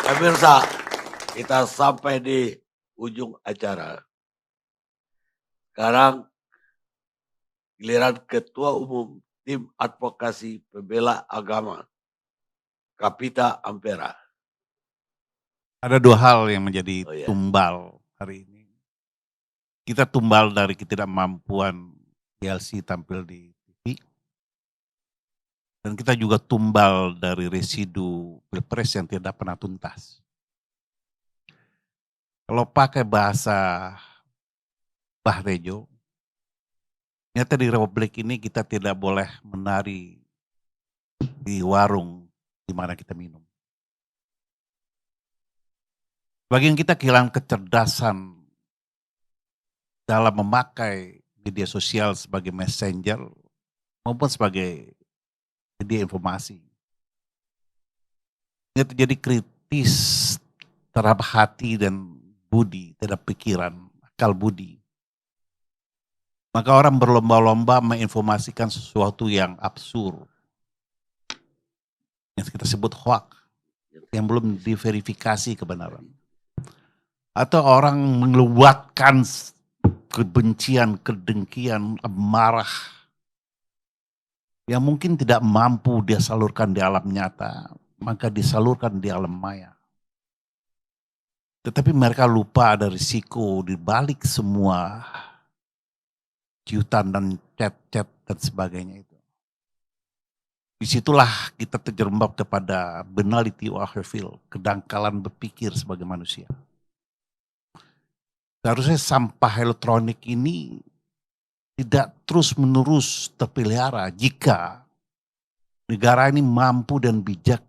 Pemirsa, kita sampai di ujung acara. Sekarang giliran Ketua Umum Tim Advokasi Pembela Agama, Kapita Ampera. Ada dua hal yang menjadi Oh ya. tumbal hari ini. Kita tumbal dari ketidakmampuan PLC tampil di TV. Dan kita juga tumbal dari residu pilpres yang tidak pernah tuntas. Kalau pakai bahasa Bah Rejo, ternyata di Republik ini kita tidak boleh menari di warung di mana kita minum. Bagian kita kehilangan kecerdasan dalam memakai media sosial sebagai messenger maupun sebagai media informasi. Ini terjadi kritis terhadap hati dan budi, terhadap pikiran, akal budi. Maka orang berlomba-lomba menginformasikan sesuatu yang absurd. Yang kita sebut hoax, yang belum diverifikasi kebenaran. Atau orang mengeluarkan kebencian, kedengkian, amarah yang mungkin tidak mampu dia salurkan di alam nyata, maka disalurkan di alam maya. Tetapi mereka lupa ada risiko di balik semua ciutan dan chat-chat dan sebagainya itu. Disitulah kita terjerembab kepada banality of feel, kedangkalan berpikir sebagai manusia. Seharusnya sampah elektronik ini tidak terus-menerus terpelihara jika negara ini mampu dan bijak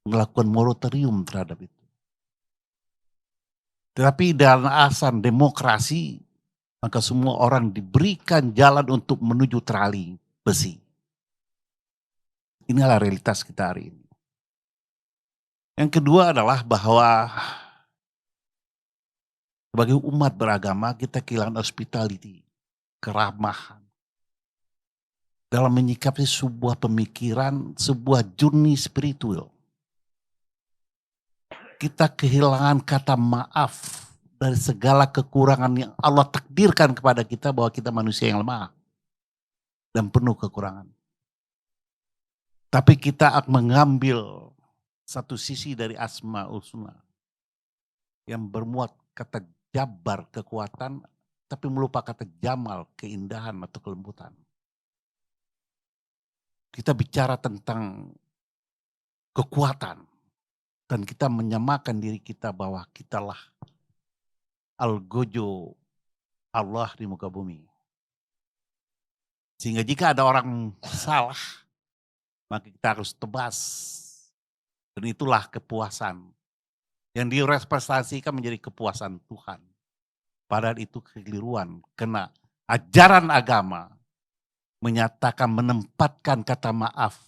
melakukan moratorium terhadap itu. Tetapi dalam asas demokrasi, maka semua orang diberikan jalan untuk menuju terali besi. Inilah realitas kita hari ini. Yang kedua adalah bahwa sebagai umat beragama kita kehilangan hospitality, keramahan. Dalam menyikapi sebuah pemikiran, sebuah journey spiritual. Kita kehilangan kata maaf dari segala kekurangan yang Allah takdirkan kepada kita bahwa kita manusia yang lemah dan penuh kekurangan. Tapi kita akan mengambil satu sisi dari Asmaul Husna yang bermuat kata jabar kekuatan, tapi melupa kata jamal keindahan atau kelembutan. Kita bicara tentang kekuatan dan kita menyamakan diri kita bahwa kitalah Al-Gojo Allah di muka bumi. Sehingga jika ada orang salah, maka kita harus tebas. Dan itulah kepuasan yang direpresentasikan menjadi kepuasan Tuhan. Padahal itu kekeliruan, karena ajaran agama menyatakan menempatkan kata maaf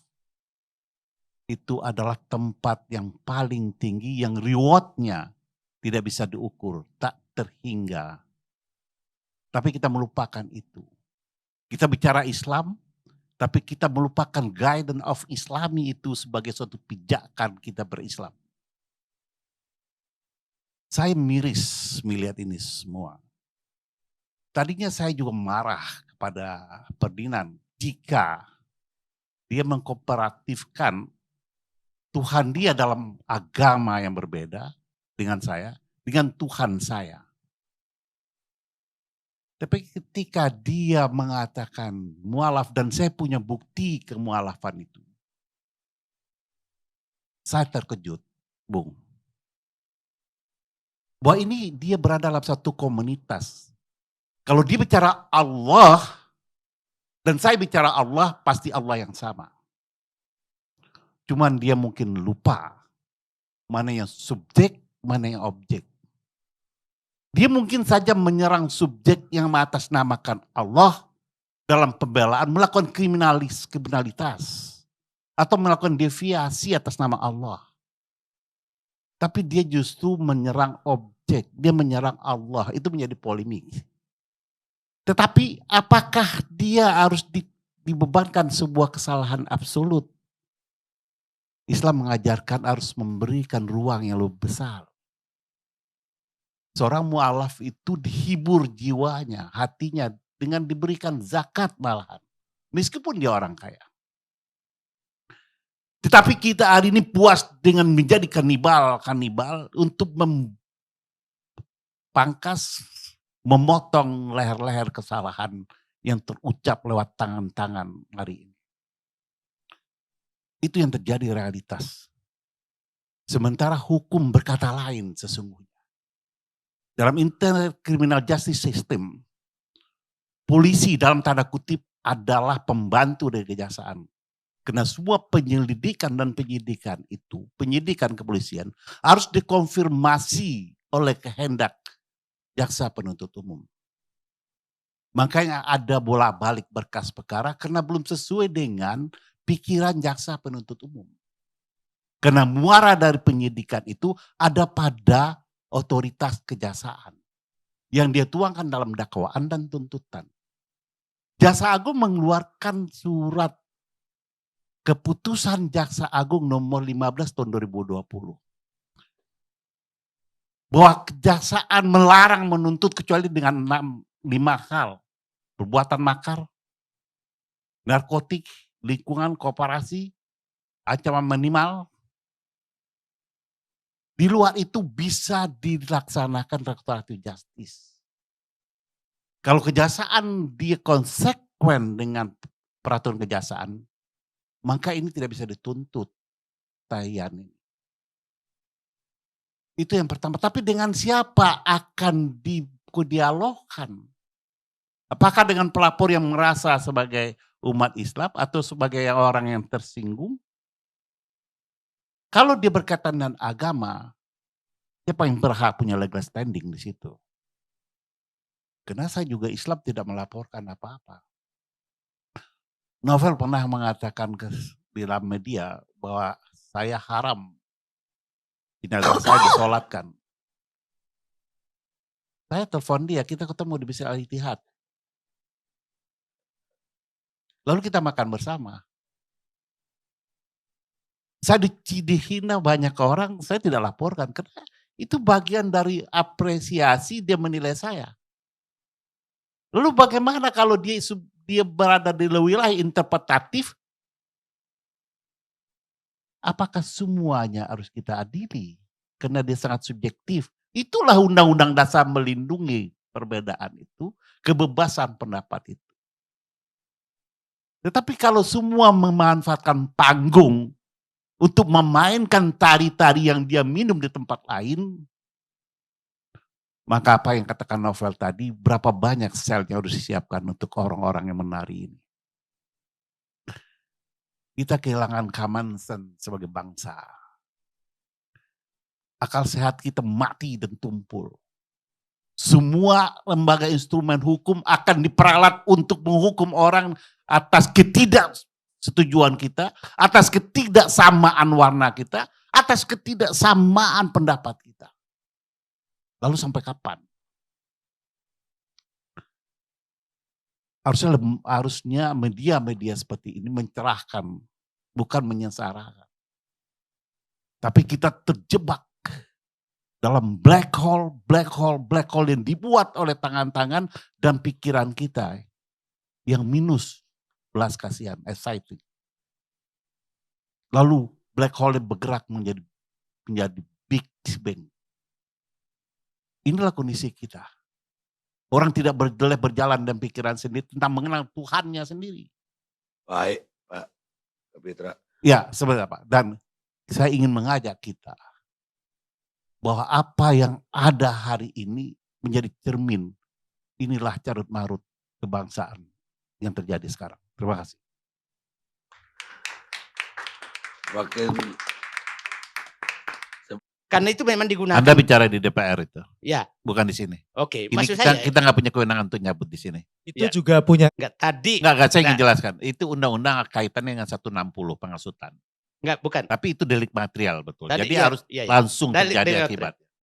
itu adalah tempat yang paling tinggi yang rewardnya tidak bisa diukur, tak terhingga. Tapi kita melupakan itu. Kita bicara Islam, tapi kita melupakan guidance of Islami itu sebagai suatu pijakan kita berislam. Saya miris melihat ini semua. Tadinya saya juga marah kepada Ferdinand jika dia mengkooperatifkan Tuhan dia dalam agama yang berbeda dengan saya, dengan Tuhan saya. Tapi ketika dia mengatakan mualaf dan saya punya bukti kemualafan itu, saya terkejut, Bung. Bahwa ini dia berada dalam satu komunitas. Kalau dia bicara Allah dan saya bicara Allah, pasti Allah yang sama. Cuman dia mungkin lupa mana yang subjek, mana yang objek. Dia mungkin saja menyerang subjek yang mengatasnamakan Allah dalam pembelaan, melakukan kriminalitas atau melakukan deviasi atas nama Allah. Tapi dia justru menyerang objek, dia menyerang Allah, itu menjadi polemik. Tetapi apakah dia harus dibebankan sebuah kesalahan absolut? Islam mengajarkan harus memberikan ruang yang lebih besar. Seorang mu'alaf itu dihibur jiwanya, hatinya dengan diberikan zakat malahan. Meskipun dia orang kaya. Tetapi kita hari ini puas dengan menjadi kanibal untuk pangkas, memotong leher-leher kesalahan yang terucap lewat tangan-tangan hari ini. Itu yang terjadi realitas. Sementara hukum berkata lain sesungguhnya. Dalam internal criminal justice system, polisi dalam tanda kutip adalah pembantu dari kejaksaan. Karena semua penyelidikan dan penyidikan itu, penyidikan kepolisian harus dikonfirmasi oleh kehendak jaksa penuntut umum. Makanya ada bolak-balik berkas perkara karena belum sesuai dengan pikiran jaksa penuntut umum. Karena muara dari penyidikan itu ada pada otoritas kejaksaan yang dia tuangkan dalam dakwaan dan tuntutan. Jaksa Agung mengeluarkan surat keputusan Jaksa Agung nomor 15 tahun 2020. Bahwa kejaksaan melarang menuntut kecuali dengan 5 hal. Perbuatan makar, narkotik, lingkungan, kooperasi, ancaman minimal. Di luar itu bisa dilaksanakan restoratif justice. Kalau kejaksaan dia konsekuen dengan peraturan kejaksaan, maka ini tidak bisa dituntut Tayan ini. Itu yang pertama. Tapi dengan siapa akan dialogkan? Apakah dengan pelapor yang merasa sebagai umat Islam atau sebagai orang yang tersinggung? Kalau dia berkaitan dengan agama, siapa yang berhak punya legal standing di situ? Karena saya juga Islam tidak melaporkan apa-apa. Novel pernah mengatakan di dalam media bahwa saya haram jenazah saya disolatkan. Saya telepon dia, kita ketemu di Masjid Al-Ittihad. Lalu kita makan bersama. Saya dihina banyak orang, saya tidak laporkan. Karena itu bagian dari apresiasi dia menilai saya. Lalu bagaimana kalau dia berada di wilayah interpretatif? Apakah semuanya harus kita adili? Karena dia sangat subjektif. Itulah undang-undang dasar melindungi perbedaan itu, kebebasan pendapat itu. Tetapi kalau semua memanfaatkan panggung untuk memainkan tari-tari yang dia minum di tempat lain, maka apa yang katakan Novel tadi, berapa banyak selnya harus disiapkan untuk orang-orang yang menari ini. Kita kehilangan common sense sebagai bangsa. Akal sehat kita mati dan tumpul. Semua lembaga instrumen hukum akan diperalat untuk menghukum orang atas ketidaksetujuan kita, atas ketidaksamaan warna kita, atas ketidaksamaan pendapat kita. Lalu sampai kapan? Harusnya media-media seperti ini mencerahkan, bukan menyengsarakan. Tapi kita terjebak dalam black hole yang dibuat oleh tangan-tangan dan pikiran kita yang minus belas kasihan, anxiety. Lalu black hole yang bergerak menjadi big bang. Inilah kondisi kita. Orang tidak berjalan dan pikiran sendiri tentang mengenal Tuhannya sendiri. Baik, Pak Kapitra. Ya, sebenarnya Pak. Dan saya ingin mengajak kita bahwa apa yang ada hari ini menjadi cermin. Inilah carut marut kebangsaan yang terjadi sekarang. Terima kasih. Makin Karena itu memang digunakan. Anda bicara di DPR itu, Ya, bukan di sini. oke. Ini Maksud saya kita nggak punya kewenangan untuk nyabut di sini. Itu Ya. juga punya. enggak tadi. Nggak, saya ingin Nah. jelaskan. Itu undang-undang kaitannya dengan 160 pengasutan. Enggak, bukan. Tapi itu delik material betul. Tadi, Jadi ya, harus ya, ya. langsung Delik terjadi material. akibatnya.